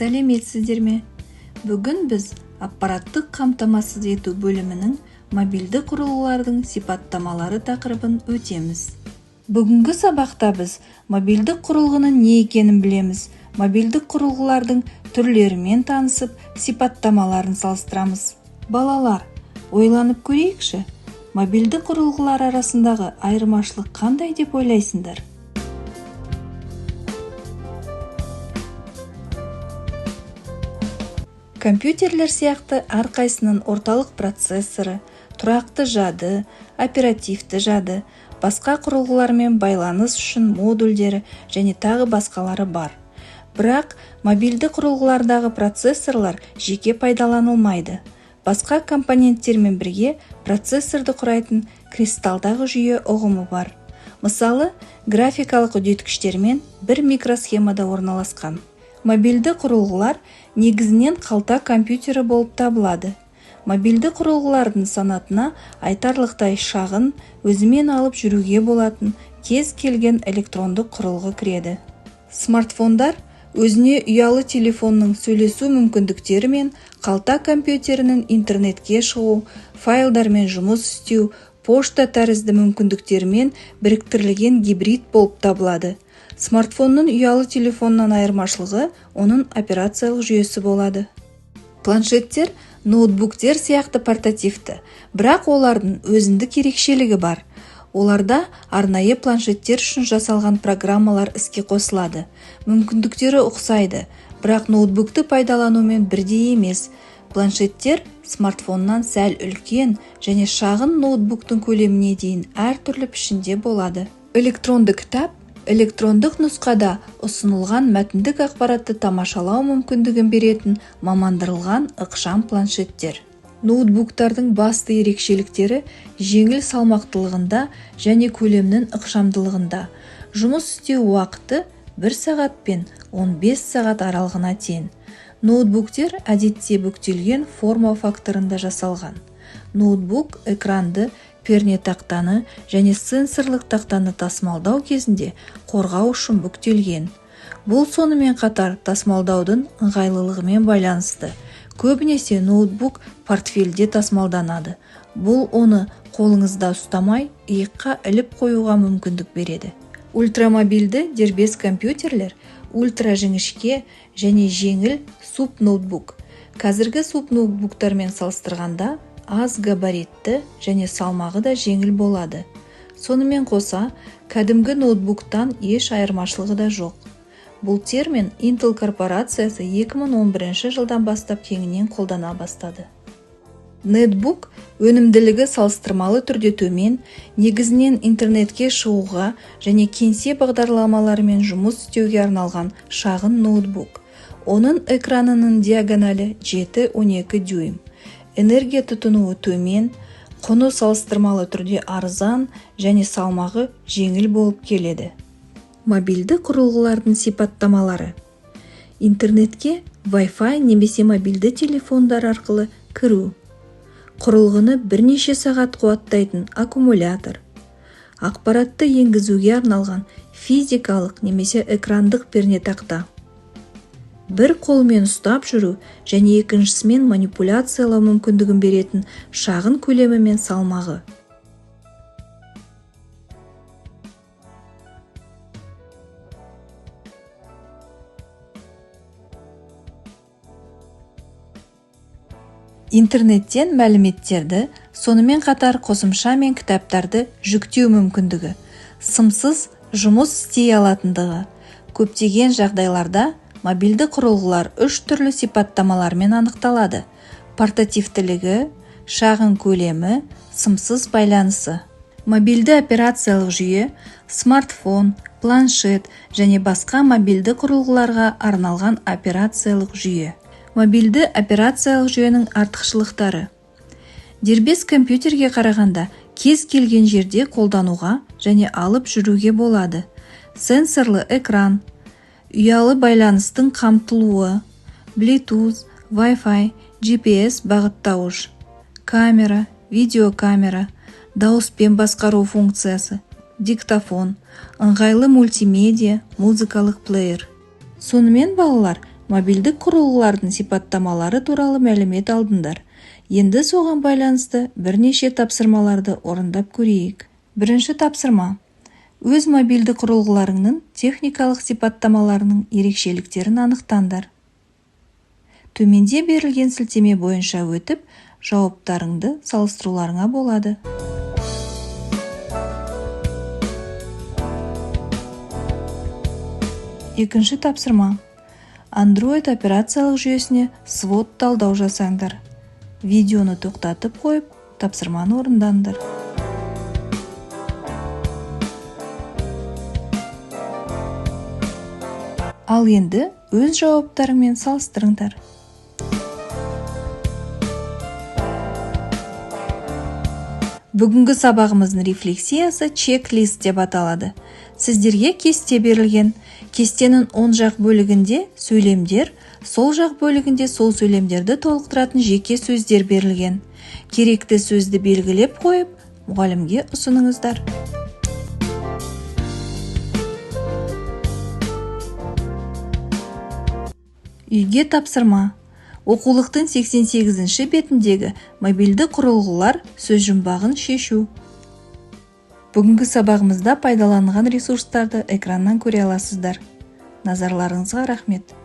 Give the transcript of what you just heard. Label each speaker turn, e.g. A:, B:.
A: Сәлеметсіздер ме? Бүгін біз аппараттық қамтамасыз ету бөлімінің мобильді құрылғылардың сипаттамалары тақырыбын өтеміз. Бүгінгі сабақта біз мобильді құрылғының не екенін білеміз, мобильдік құрылғылардың түрлерімен танысып, сипаттамаларын салыстырамыз. Балалар, ойланып көрейікші, мобильді құрылғылар арасындағы айырмашылық қандай деп ойлайсыңдар? Компьютерлер сияқты әрқайсының орталық процессоры, тұрақты жады, оперативті жады, басқа құрылғылармен байланыс үшін модульдері және тағы басқалары бар. Бірақ мобильді құрылғылардағы процессорлар жеке пайдаланылмайды. Басқа компоненттермен бірге процессорды құрайтын кристалдағы жүйе ұғымы бар. Мысалы, графикалық үдеткіштермен бір микросхемада орналасқан. Мобильді құрылғылар негізінен қалта компьютері болып табылады. Мобильді құрылғылардың санатына айтарлықтай шағын, өзімен алып жүруге болатын кез келген электрондық құрылғы кіреді. Смартфондар өзіне ұялы телефонның сөйлесу мүмкіндіктері мен қалта компьютерінің интернетке шығу, файлдармен жұмыс істеу, пошта тәрізді мүмкіндіктермен біріктірілген гибрид болып табылады. Смартфонның ұялы телефоннан айырмашылығы оның операциялық жүйесі болады. Планшеттер ноутбуктер сияқты портативті, бірақ олардың өзіндік ерекшелігі бар. Оларда арнайы планшеттер үшін жасалған программалар іске қосылады. Мүмкіндіктері ұқсайды, бірақ ноутбукты пайдаланумен бірдей емес. Планшеттер смартфоннан сәл үлкен және шағын ноутбуктың көлеміне дейін әртүрлі пішінде болады. Электронды кітап электрондық нұсқада ұсынылған мәтіндік ақпаратты тамашалау мүмкіндігін беретін мамандырылған ықшам планшеттер. Ноутбуктардың басты ерекшеліктері жеңіл салмақтылығында және көлемнің ықшамдылығында. Жұмыс істеу уақыты 1 сағат пен 15 сағат аралығына тең. Ноутбуктер әдетте бүктелген форма факторында жасалған. Ноутбук экранды, пернетақтаны және сенсорлық тақтаны тасымалдау кезінде қорғау үшін бүктелген. Бұл сонымен қатар тасымалдаудың ыңғайлылығымен байланысты. Көбінесе ноутбук портфельде тасымалданады. Бұл оны қолыңызда ұстамай, иыққа іліп қоюға мүмкіндік береді. Ультрамобильді дербес компьютерлер ультра жіңішке және жеңіл субноутбук. Қазіргі субноутбуктармен салыстырғанда аз габаритті және салмағы да жеңіл болады. Сонымен қоса, кәдімгі ноутбуктан еш айырмашылығы да жоқ. Бұл термин Intel корпорациясы 2011 жылдан бастап кеңінен қолдана бастады. Нетбук өнімділігі салыстырмалы түрде төмен, негізінен интернетке шығуға және кеңсе бағдарламаларымен жұмыс істеуге арналған шағын ноутбук. Оның экранының диагоналі 7-12 дюйм. Энергия тұтынуы төмен, құны салыстырмалы түрде арзан және салмағы жеңіл болып келеді. Мобильді құрылғылардың сипаттамалары. Интернетке Wi-Fi немесе мобильді телефондар арқылы кіру. Құрылғыны бірнеше сағат қуаттайтын аккумулятор. Ақпаратты енгізуге арналған физикалық немесе экрандық пернетақта. Бір қолмен ұстап жүру және екіншісімен манипуляциялау мүмкіндігін беретін шағын көлемі мен салмағы. Интернеттен мәліметтерді, сонымен қатар қосымша мен кітаптарды жүктеу мүмкіндігі. Сымсыз жұмыс істей алатындығы. Көптеген жағдайларда мобильді құрылғылар 3 түрлі сипаттамалармен анықталады. Портативтілігі, шағын көлемі, сымсыз байланысы. Мобильді операциялық жүйе, смартфон, планшет және басқа мобильді құрылғыларға арналған операциялық жүйе. Мобильді операциялық жүйенің артықшылықтары. Дербес компьютерге қарағанда кез келген жерде қолдануға және алып жүруге болады. Сенсорлы экран, ұялы байланыстың қамтылуы, Bluetooth, Wi-Fi, GPS бағыттауыш, камера, видеокамера, дауыспен басқару функциясы, диктофон, ыңғайлы мультимедиа, музыкалық плеер. Сонымен балалар, Мобилдік құрылғылардың сипаттамалары туралы мәлімет алдыңдар. Енді соған байланысты бірнеше тапсырмаларды орындап көрейік. Бірінші тапсырма. Өз мобилді құрылғыларыңның техникалық сипаттамаларының ерекшеліктерін анықтаңдар. Төменде берілген сілтеме бойынша өтіп, жауаптарыңды салыстыруларыңа болады. Екінші тапсырма. Android операциялық жүйесіне свод талдау жасаңдар. Видеоны тоқтатып қойып, тапсырманы орындаңдар. Ал енді өз жауаптарыңмен салыстырыңдар. Бүгінгі сабағымыздың рефлексиясы чек-лист деп аталады. Сіздерге кесте берілген. Кестенің оң жақ бөлігінде сөйлемдер, сол жақ бөлігінде сол сөйлемдерді толықтыратын жеке сөздер берілген. Керекті сөзді белгілеп қойып, мұғалімге ұсыныңыздар. Үйге тапсырма. Оқулықтың 88-ші бетіндегі мобилді құрылғылар сөз жұмбағын шешу. Бүгінгі сабағымызда пайдаланған ресурстарды экраннан көре аласыздар. Назарларыңызға рахмет.